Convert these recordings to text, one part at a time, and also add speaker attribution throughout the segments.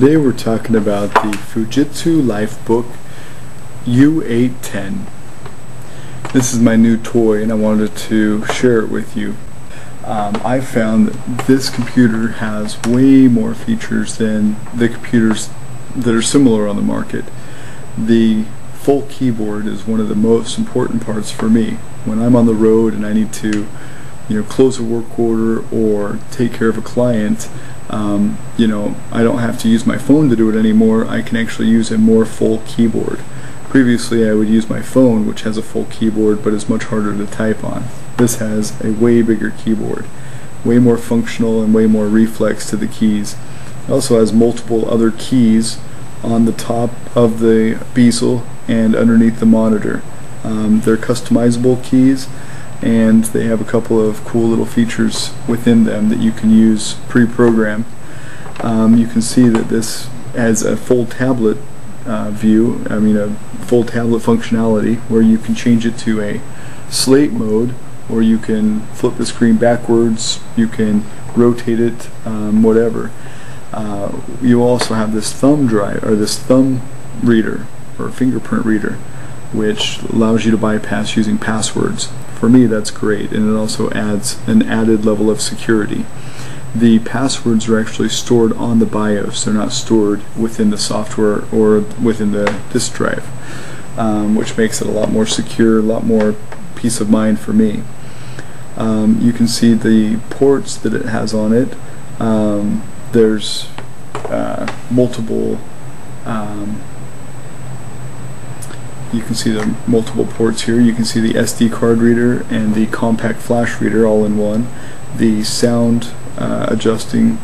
Speaker 1: Today we're talking about the Fujitsu Lifebook U810. This is my new toy and I wanted to share it with you. I found that this computer has way more features than the computers that are similar on the market. The full keyboard is one of the most important parts for me. When I'm on the road and I need to close a work order or take care of a client, I don't have to use my phone to do it anymore. I can actually use a more full keyboard. Previously I would use my phone, which has a full keyboard but is much harder to type on. This has a way bigger keyboard, way more functional and way more reflex to the keys. It also has multiple other keys on the top of the bezel and underneath the monitor. They're customizable keys, and they have a couple of cool little features within them that you can use pre-programmed. You can see that this has a full tablet a full tablet functionality where you can change it to a slate mode, or you can flip the screen backwards, you can rotate it, whatever. You also have this thumb drive, or this thumb reader, or fingerprint reader, which allows you to bypass using passwords. For me, that's great, and it also adds an added level of security. The passwords are actually stored on the BIOS. They're not stored within the software or within the disk drive, which makes it a lot more secure, a lot more peace of mind for me. You can see the ports that it has on it. There's multiple you can see the multiple ports here. You can see the SD card reader and the compact flash reader all in one. The sound adjusting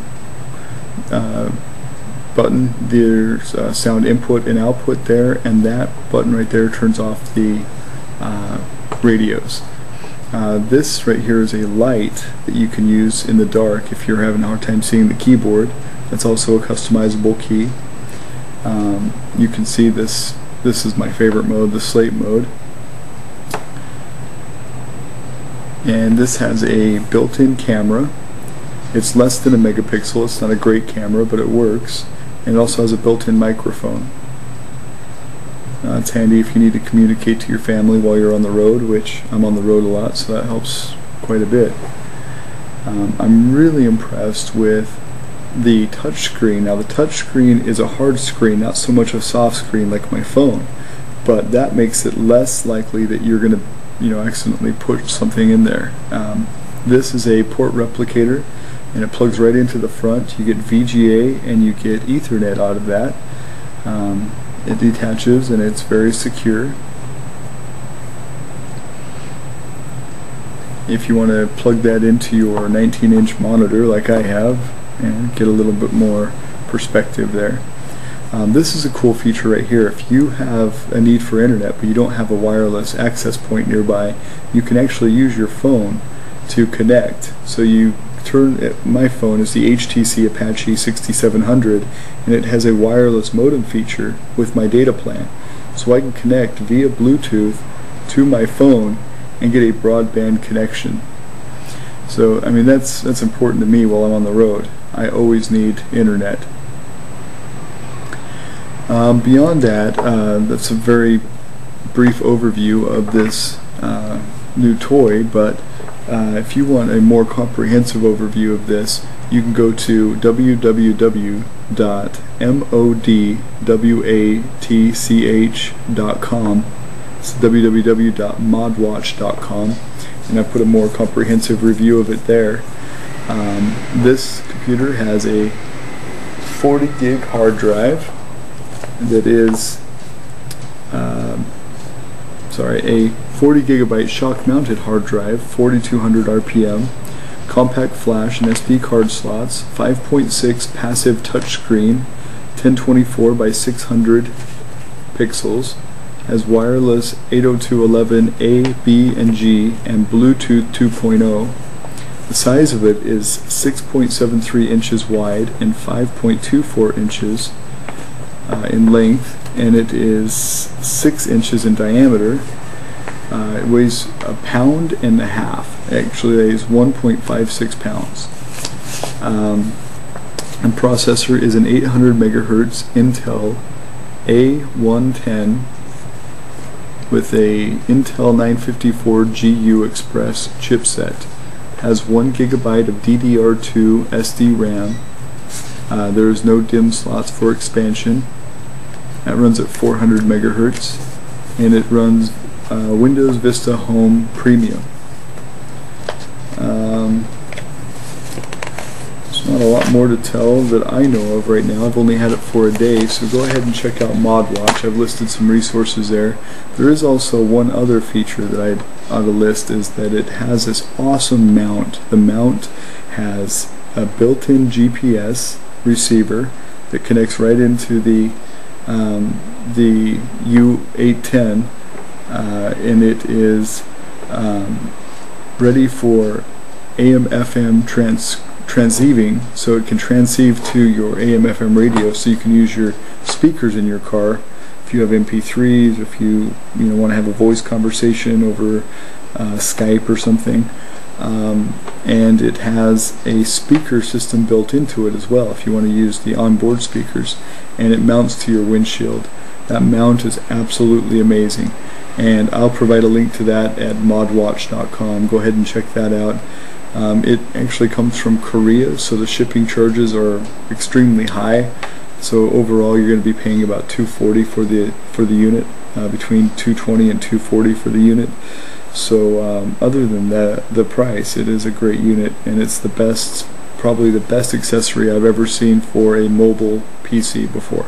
Speaker 1: button, there's sound input and output there, and that button right there turns off the radios. This right here is a light that you can use in the dark if you're having a hard time seeing the keyboard. That's also a customizable key. You can see this. This is my favorite mode, the slate mode. And this has a built-in camera. It's less than a megapixel. It's not a great camera, but it works. And it also has a built-in microphone. It's handy if you need to communicate to your family while you're on the road, which I'm on the road a lot, so that helps quite a bit. I'm really impressed with the touch screen. Now the touch screen is a hard screen, not so much a soft screen like my phone, but that makes it less likely that you're going to accidentally push something in there. This is a port replicator, and it plugs right into the front. You get VGA and you get Ethernet out of that. It detaches and it's very secure. If you want to plug that into your 19-inch monitor like I have and get a little bit more perspective there. This is a cool feature right here. If you have a need for internet but you don't have a wireless access point nearby, you can actually use your phone to connect. So you turn my phone is the HTC Apache 6700, and it has a wireless modem feature with my data plan. So I can connect via Bluetooth to my phone and get a broadband connection. So that's important to me while I'm on the road. I always need internet. Beyond that, that's a very brief overview of this new toy, but if you want a more comprehensive overview of this, you can go to www.modwatch.com. It's www.modwatch.com, and I put a more comprehensive review of it there. This computer has a 40 gig hard drive that is a 40 gigabyte shock mounted hard drive, 4200 RPM, compact flash and SD card slots, 5.6 passive touchscreen, 1024 by 600 pixels, has wireless 802.11a, b, and g, and Bluetooth 2.0. The size of it is 6.73 inches wide and 5.24 inches in length, and it is 6 inches in diameter. It weighs 1.5 pounds. Actually, it weighs 1.56 pounds. And processor is an 800 megahertz Intel A110 with a Intel 954 GU Express chipset. Has 1 gigabyte of DDR2 SD RAM. There is no DIMM slots for expansion. That runs at 400 megahertz, and it runs Windows Vista Home Premium. There's not a lot more to tell that I know of right now. I've only had it for a day, so go ahead and check out ModWatch. I've listed some resources there. There is also one other feature that I ought to list, is that it has this awesome mount. The mount has a built-in GPS receiver that connects right into the U810, and it is ready for AM/FM transceiving, so it can transceive to your AM/FM radio, so you can use your speakers in your car if you have MP3s, if you want to have a voice conversation over Skype or something. And it has a speaker system built into it as well if you want to use the onboard speakers, and it mounts to your windshield. That mount is absolutely amazing, and I'll provide a link to that at modwatch.com. Go ahead and check that out. It actually comes from Korea, so the shipping charges are extremely high. So overall, you're going to be paying about $240 for the unit, between $220 and $240 for the unit. So other than that, the price, it is a great unit, and it's the best, probably the best accessory I've ever seen for a mobile PC before.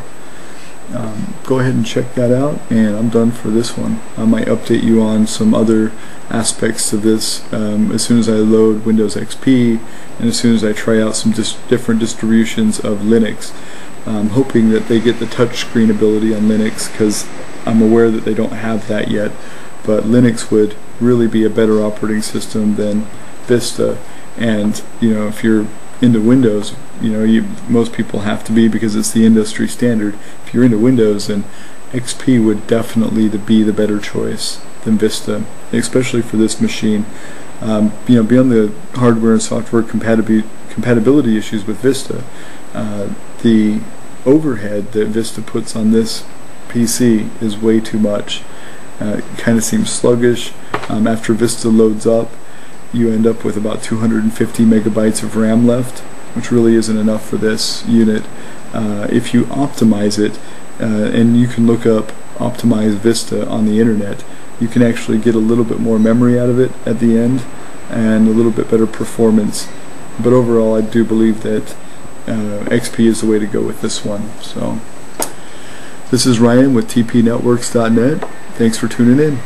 Speaker 1: Go ahead and check that out, and I'm done for this one. I might update you on some other aspects to this as soon as I load Windows XP, and as soon as I try out some different distributions of Linux. I'm hoping that they get the touchscreen ability on Linux, because I'm aware that they don't have that yet, but Linux would really be a better operating system than Vista. And if you're into Windows, most people have to be, because it's the industry standard. If you're into Windows, then XP would definitely be the better choice than Vista, especially for this machine. Beyond the hardware and software compatibility issues with Vista, the overhead that Vista puts on this PC is way too much. It kind of seems sluggish. After Vista loads up, you end up with about 250 megabytes of RAM left, which really isn't enough for this unit. If you optimize it, and you can look up Optimize Vista on the internet, you can actually get a little bit more memory out of it at the end, and a little bit better performance. But overall, I do believe that XP is the way to go with this one. So, this is Ryan with tpnetworks.net. Thanks for tuning in.